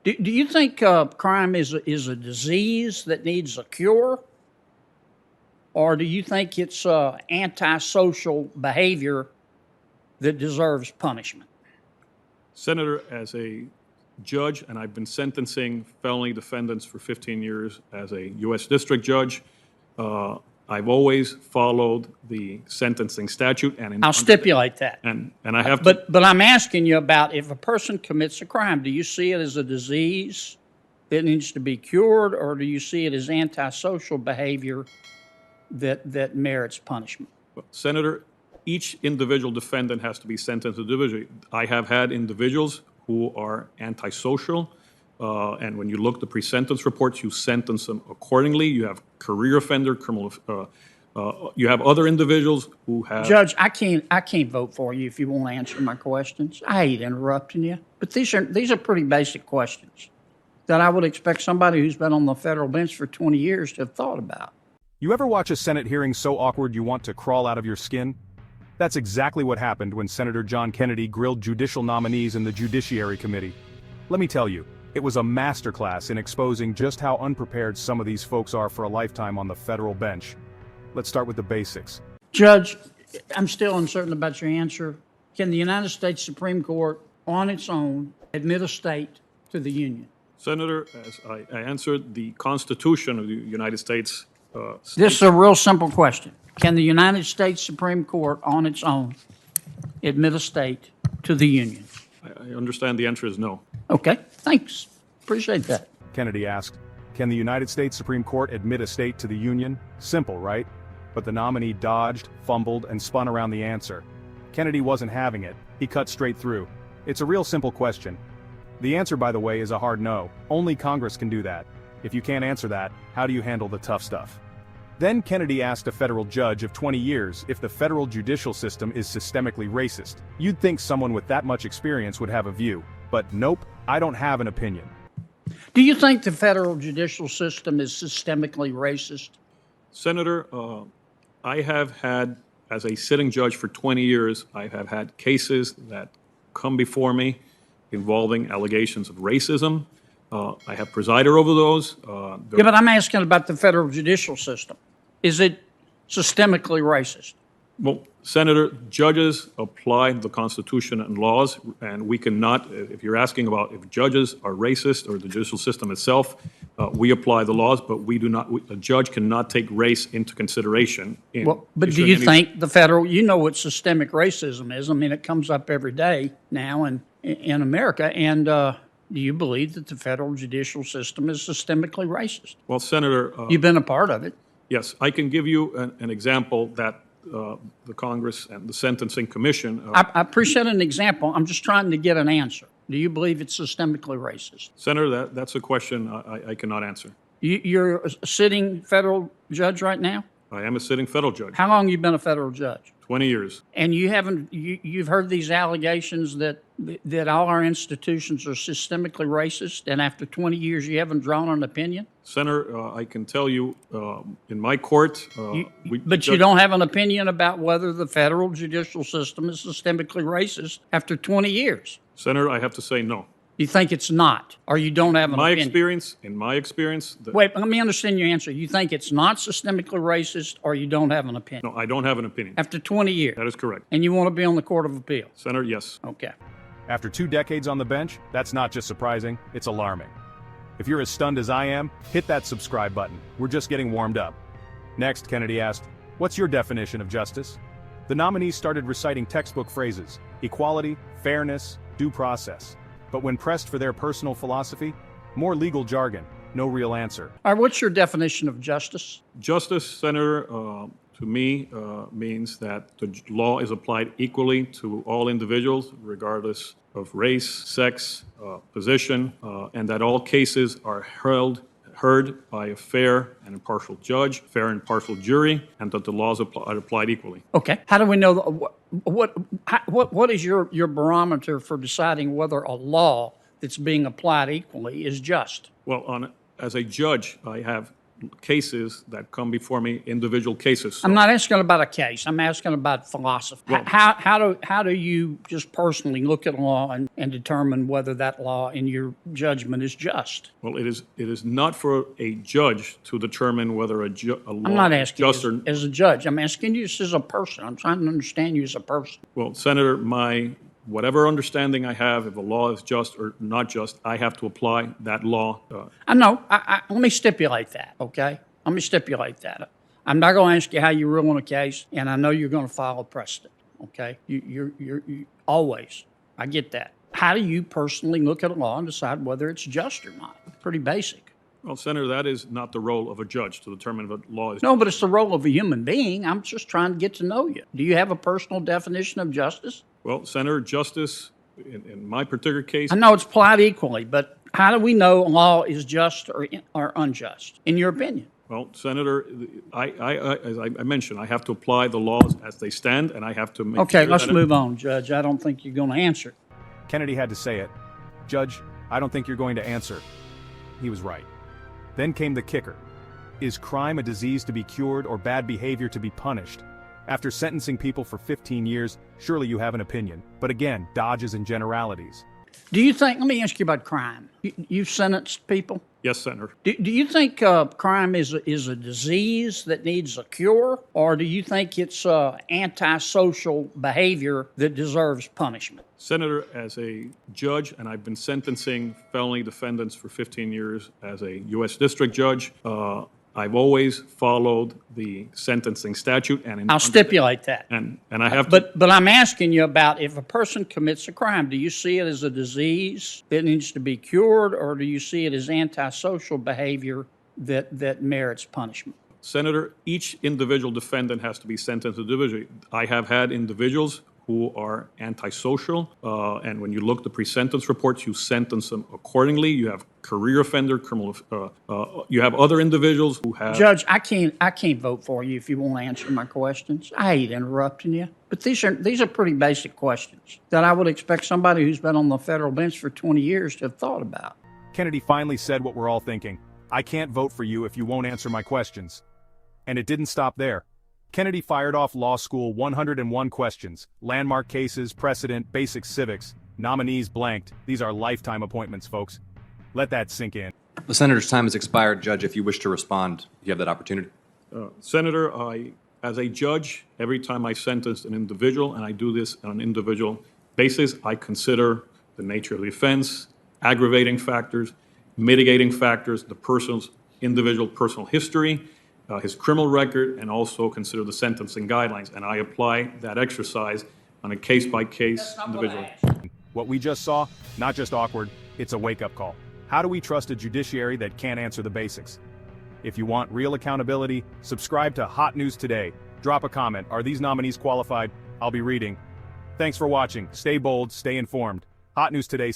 Do you think crime is a disease that needs a cure? Or do you think it's antisocial behavior that deserves punishment? Senator, as a judge, and I've been sentencing felony defendants for 15 years as a U.S. district judge, I've always followed the sentencing statute. I'll stipulate that. And I have to. But I'm asking you about if a person commits a crime, do you see it as a disease that needs to be cured, or do you see it as antisocial behavior that merits punishment? Senator, each individual defendant has to be sentenced individually. I have had individuals who are antisocial, and when you look at the pre-sentence reports, you sentence them accordingly. You have career offender, criminal. You have other individuals who have. Judge, I can't vote for you if you won't answer my questions. I hate interrupting you, but these are pretty basic questions that I would expect somebody who's been on the federal bench for 20 years to have thought about. You ever watch a Senate hearing so awkward you want to crawl out of your skin? That's exactly what happened when Senator John Kennedy grilled judicial nominees in the Judiciary Committee. Let me tell you, it was a masterclass in exposing just how unprepared some of these folks are for a lifetime on the federal bench. Let's start with the basics. Judge, I'm still uncertain about your answer. Can the United States Supreme Court, on its own, admit a state to the Union? Senator, as I answered, the Constitution of the United States. This is a real simple question. Can the United States Supreme Court, on its own, admit a state to the Union? I understand the answer is no. Okay, thanks. Appreciate that. Kennedy asked, can the United States Supreme Court admit a state to the Union? Simple, right? But the nominee dodged, fumbled, and spun around the answer. Kennedy wasn't having it. He cut straight through. It's a real simple question. The answer, by the way, is a hard no. Only Congress can do that. If you can't answer that, how do you handle the tough stuff? Then Kennedy asked a federal judge of 20 years if the federal judicial system is systemically racist. You'd think someone with that much experience would have a view. But nope, I don't have an opinion. Do you think the federal judicial system is systemically racist? Senator, I have had, as a sitting judge for 20 years, I have had cases that come before me involving allegations of racism. I have presided over those. Yeah, but I'm asking about the federal judicial system. Is it systemically racist? Well, Senator, judges apply the Constitution and laws, and we cannot, if you're asking about if judges are racist or the judicial system itself, we apply the laws, but we do not, a judge cannot take race into consideration. But do you think the federal, you know what systemic racism is? I mean, it comes up every day now in America, and do you believe that the federal judicial system is systemically racist? Well, Senator. You've been a part of it. Yes, I can give you an example that the Congress and the Sentencing Commission. I appreciate an example. I'm just trying to get an answer. Do you believe it's systemically racist? Senator, that's a question I cannot answer. You're a sitting federal judge right now? I am a sitting federal judge. How long have you been a federal judge? 20 years. And you've heard these allegations that all our institutions are systemically racist, and after 20 years you haven't drawn an opinion? Senator, I can tell you in my court. But you don't have an opinion about whether the federal judicial system is systemically racist after 20 years? Senator, I have to say no. You think it's not, or you don't have an opinion? In my experience. Wait, let me understand your answer. You think it's not systemically racist, or you don't have an opinion? No, I don't have an opinion. After 20 years? That is correct. And you want to be on the Court of Appeal? Senator, yes. Okay. After 2 decades on the bench, that's not just surprising, it's alarming. If you're as stunned as I am, hit that subscribe button. We're just getting warmed up. Next, Kennedy asked, what's your definition of justice? The nominees started reciting textbook phrases: equality, fairness, due process. But when pressed for their personal philosophy, more legal jargon, no real answer. All right, what's your definition of justice? Justice, Senator, to me, means that the law is applied equally to all individuals, regardless of race, sex, position, and that all cases are heard by a fair and impartial judge, fair and impartial jury, and that the laws are applied equally. Okay. How do we know what is your barometer for deciding whether a law that's being applied equally is just? Well, as a judge, I have cases that come before me, individual cases. So I'm not asking about a case. I'm asking about philosophy. Well- How do you just personally look at law and determine whether that law, in your judgment, is just? Well, it is not for a judge to determine whether a law I'm not is asking just you as a judge. I'm asking you just as a person. I'm trying to understand you as a person. Well, Senator, whatever understanding I have, if a law is just or not just, I have to apply that law. I know. Let me stipulate that, okay? Let me stipulate that. I'm not going to ask you how you rule on a case, and I know you're going to follow precedent, okay? You always. I get that. How do you personally look at a law and decide whether it's just or not? Pretty basic. Well, Senator, that is not the role of a judge to determine if a law is. No, but it's the role of a human being. I'm just trying to get to know you. Do you have a personal definition of justice? Well, Senator, justice, in my particular case, I know it's applied equally, but how do we know a law is just or unjust, in your opinion? well, Senator, as I mentioned, I have to apply the laws as they stand, and I have to make Okay, sure let's that move on, Judge. I don't think you're going to answer. Kennedy had to say it. Judge, I don't think you're going to answer. He was right. Then came the kicker. Is crime a disease to be cured or bad behavior to be punished? After sentencing people for 15 years, surely you have an opinion. But again, dodges and generalities. Do you think, let me ask you about crime. You've sentenced people? Yes, Senator. Do you think crime is a disease that needs a cure, or do you think it's antisocial behavior that deserves punishment? Senator, as a judge, and I've been sentencing felony defendants for 15 years as a U.S. District Judge, I've always followed the sentencing statute and I'll stipulate that. and I have to. But I'm asking you about if a person commits a crime, do you see it as a disease that needs to be cured, or do you see it as antisocial behavior that merits punishment? Senator, each individual defendant has to be sentenced individually. I have had individuals who are antisocial, and when you look at the pre-sentence reports, you sentence them accordingly. You have career offender, criminal. You have other individuals who have. Judge, I can't vote for you if you won't answer my questions. I hate interrupting you, but these are pretty basic questions that I would expect somebody who's been on the federal bench for 20 years to have thought about. Kennedy finally said what we're all thinking. I can't vote for you if you won't answer my questions. And it didn't stop there. Kennedy fired off law school 101 questions, landmark cases, precedent, basic civics, nominees blanked. These are lifetime appointments, folks. Let that sink in. The senator's time has expired. Judge, if you wish to respond, you have that opportunity. Senator, as a judge, every time I sentence an individual, and I do this on an individual basis, I consider the nature of the offense, aggravating factors, mitigating factors, the person's individual personal history, his criminal record, and also consider the sentencing guidelines. And I apply that exercise on a case-by-case individual. What we just saw, not just awkward, it's a wake-up call. How do we trust a judiciary that can't answer the basics? If you want real accountability, subscribe to Hot News Today. Drop a comment. Are these nominees qualified? I'll be reading. Thanks for watching. Stay bold, stay informed. Hot News Today.